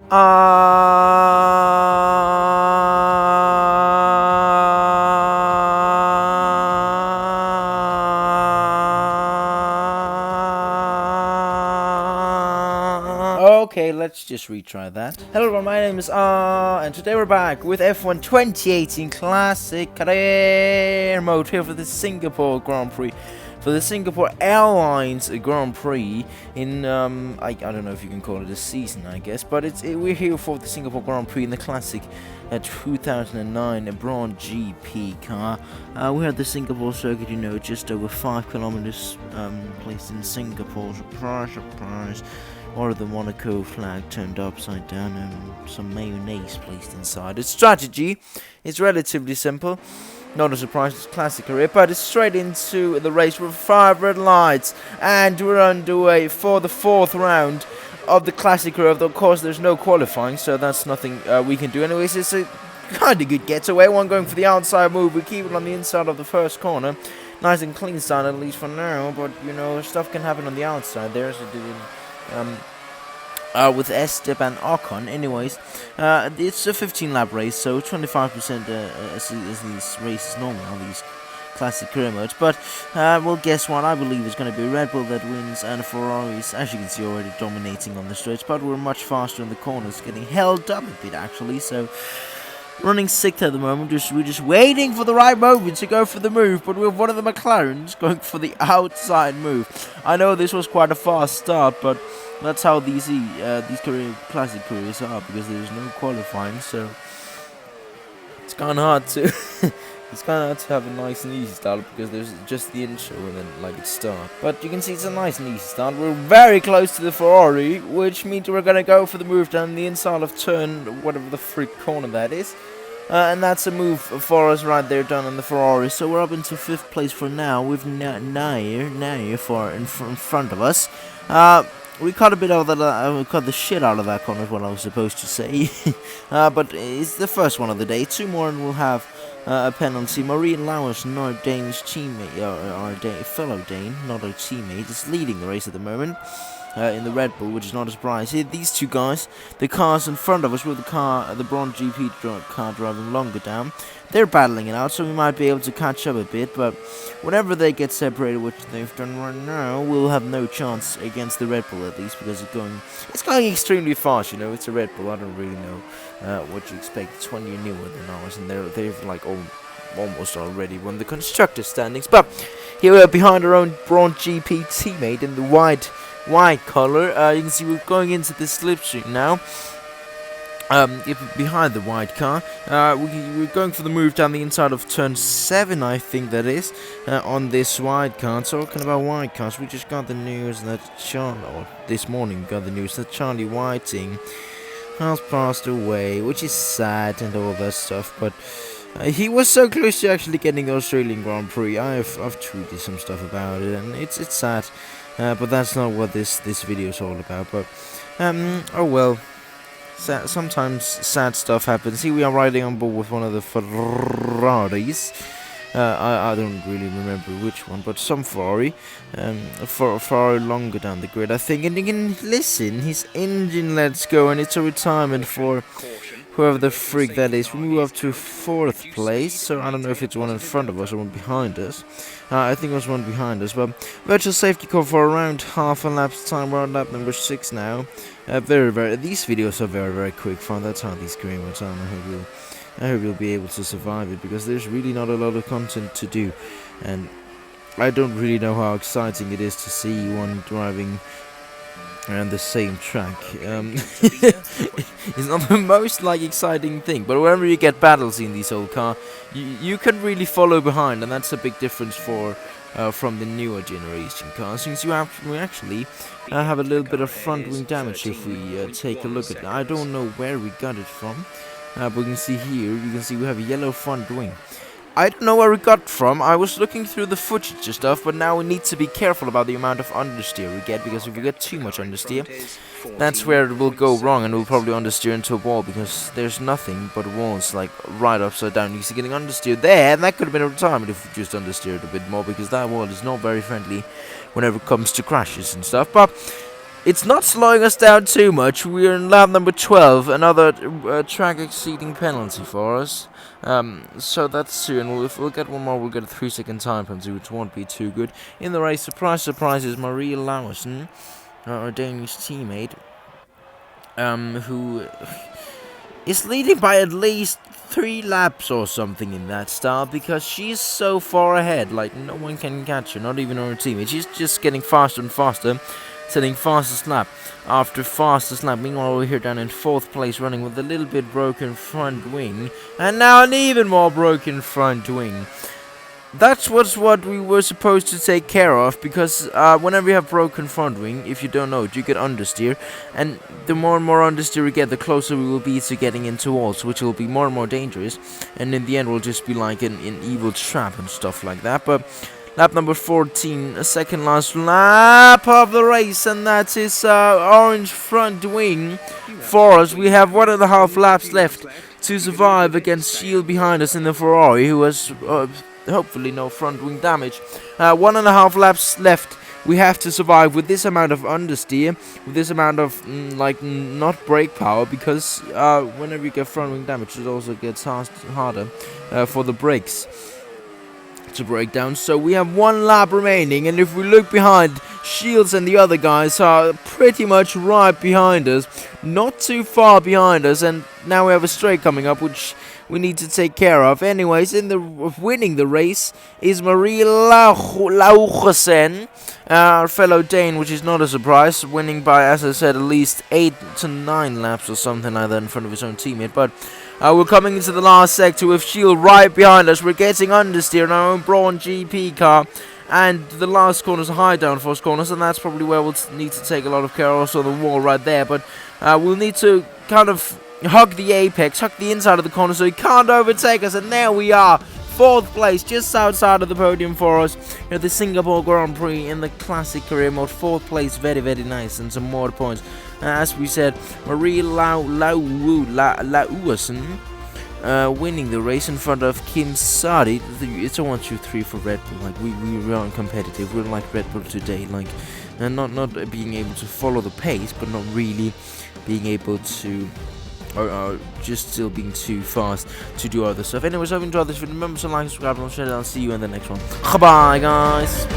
Okay, let's just retry that. Hello everyone, my name is and today we're back with F1 2018 Classic Career Mode here for the Singapore Grand Prix. For the Singapore Airlines Grand Prix in, I don't know if you can call it a season, I guess, but we're here for the Singapore Grand Prix in the Classic 2009 Braun GP car. We had the Singapore circuit, you know, just over 5 kilometers placed in Singapore. Surprise, surprise. Or the Monaco flag turned upside down and some mayonnaise placed inside. Its strategy is relatively simple. Not a surprise, it's classic career, but it's straight into the race with 5 red lights. And we're underway for the 4th round of the classic career. Of course, there's no qualifying, so that's nothing we can do. Anyways, it's a kind of good getaway. One going for the outside move. We keep it on the inside of the first corner. Nice and clean start, at least for now. But, you know, stuff can happen on the outside. There's a dude. With Esteban Ocon. Anyways, it's a 15-lap race, so 25% as these races normally on these classic career modes. But, well, guess what? I believe it's going to be Red Bull that wins, and Ferrari's, as you can see, already dominating on the stretch. But we're much faster in the corners, getting held up a bit, actually, so running 6th at the moment. We're just waiting for the right moment to go for the move, but with one of the McLarens going for the outside move. I know this was quite a fast start, but that's how these classic careers are, because there's no qualifying, so it's kind of hard to it's kind of hard to have a nice and easy start, because there's just the intro and then like it start. But you can see it's a nice and easy start. We're very close to the Ferrari, which means we're gonna go for the move down the inside of turn whatever the freak corner that is. And that's a move for us right there, done on the Ferrari. So we're up into 5th place for now, with Nair far in front of us. We cut a bit of that, we cut the shit out of that corner, is what I was supposed to say. But it's the first one of the day. 2 more and we'll have a penalty. Marie Lauers, not our Danish teammate, our fellow Dane, not our teammate, is leading the race at the moment. In the Red Bull, which is not a surprise. Here, these two guys, the cars in front of us with the Braun GP car driving longer down, they're battling it out, so we might be able to catch up a bit, but whenever they get separated, which they've done right now, we'll have no chance against the Red Bull, at least, because it's going extremely fast, you know. It's a Red Bull. I don't really know what you expect. It's 1 year newer than ours, and they've like almost already won the constructor standings. But here we are behind our own Braun GP teammate in the white color. You can see we're going into the slipstream now. Behind the white car, we're going for the move down the inside of turn 7, I think that is, on this white car. Talking about white cars, we just got the news that this morning we got the news that Charlie Whiting has passed away, which is sad and all that stuff, but he was so close to actually getting the Australian Grand Prix. I've tweeted some stuff about it, and it's sad. But that's not what this video is all about. But oh well, sometimes sad stuff happens. Here we are riding on board with one of the Ferraris. I don't really remember which one, but some Ferrari. Far longer down the grid, I think. And you can listen, his engine lets go, and it's a retirement for whoever the freak that is. We move up to 4th place, so I don't know if it's one in front of us or one behind us. I think it was one behind us, but virtual safety car for around half a lap's time. We're on lap number 6 now. These videos are very quick fun. That's how these career modes are. I hope you'll be able to survive it, because there's really not a lot of content to do, and I don't really know how exciting it is to see one driving around the same track. It's not the most exciting thing, but whenever you get battles in these old cars, you can really follow behind, and that's a big difference from the newer generation cars, since we actually have a little bit of front wing damage if we take a look at it. I don't know where we got it from, but we can see here, you can see we have a yellow front wing. I don't know where we got from. I was looking through the footage and stuff, but now we need to be careful about the amount of understeer we get, because if we get too much understeer, that's where it will go wrong, and we'll probably understeer into a wall, because there's nothing but walls right upside down. You see, getting understeer there, and that could have been a retirement if we just understeered a bit more, because that wall is not very friendly whenever it comes to crashes and stuff. But It's not slowing us down too much. We're in lap number 12, another track exceeding penalty for us. So that's soon. If we'll get one more, we'll get a 3-second time penalty, which won't be too good. In the race, surprise, surprise, is Marie Lauwersen, our Danish teammate, who is leading by at least 3 laps or something in that start, because she's so far ahead, like no one can catch her, not even her teammate. She's just getting faster and faster, setting fastest lap after fastest lap. Meanwhile, we're here down in 4th place, running with a little bit broken front wing, and now an even more broken front wing. That's what we were supposed to take care of, because whenever you have broken front wing, if you don't know it, you get understeer, and the more and more understeer we get, the closer we will be to getting into walls, which will be more and more dangerous, and in the end will just be like an evil trap and stuff like that. But lap number 14, second last lap of the race, and that is orange front wing for us. We have 1.5 laps left to survive against Shield behind us in the Ferrari, who has hopefully no front wing damage. 1.5 laps left. We have to survive with this amount of understeer, with this amount of not brake power, because whenever you get front wing damage, it also gets harder for the brakes to break down. So we have 1 lap remaining, and if we look behind, Shields and the other guys are pretty much right behind us, not too far behind us, and now we have a straight coming up, which we need to take care of. Anyways, winning the race is Marie Lauwersen, our fellow Dane, which is not a surprise, winning by, as I said, at least 8 to 9 laps or something like that in front of his own teammate. But we're coming into the last sector with Shield right behind us. We're getting understeer in our own Braun GP car, and the last corner's a high downforce corners, and that's probably where we'll need to take a lot of care. Also the wall right there, but we'll need to kind of hug the apex, hug the inside of the corner so he can't overtake us, and there we are, 4th place, just outside of the podium for us at the Singapore Grand Prix in the classic career mode. 4th place, very, very nice, and some more points. As we said, Marie Lauwersen winning the race in front of Kim Sadi. It's a 1, 2, 3 for Red Bull. Like we aren't competitive. We're like Red Bull today, like, and not being able to follow the pace, but not really being able to, or just still being too fast to do other stuff. Anyways, I hope you enjoyed this video. Remember to like, subscribe, and share it. I'll see you in the next one. Bye, guys.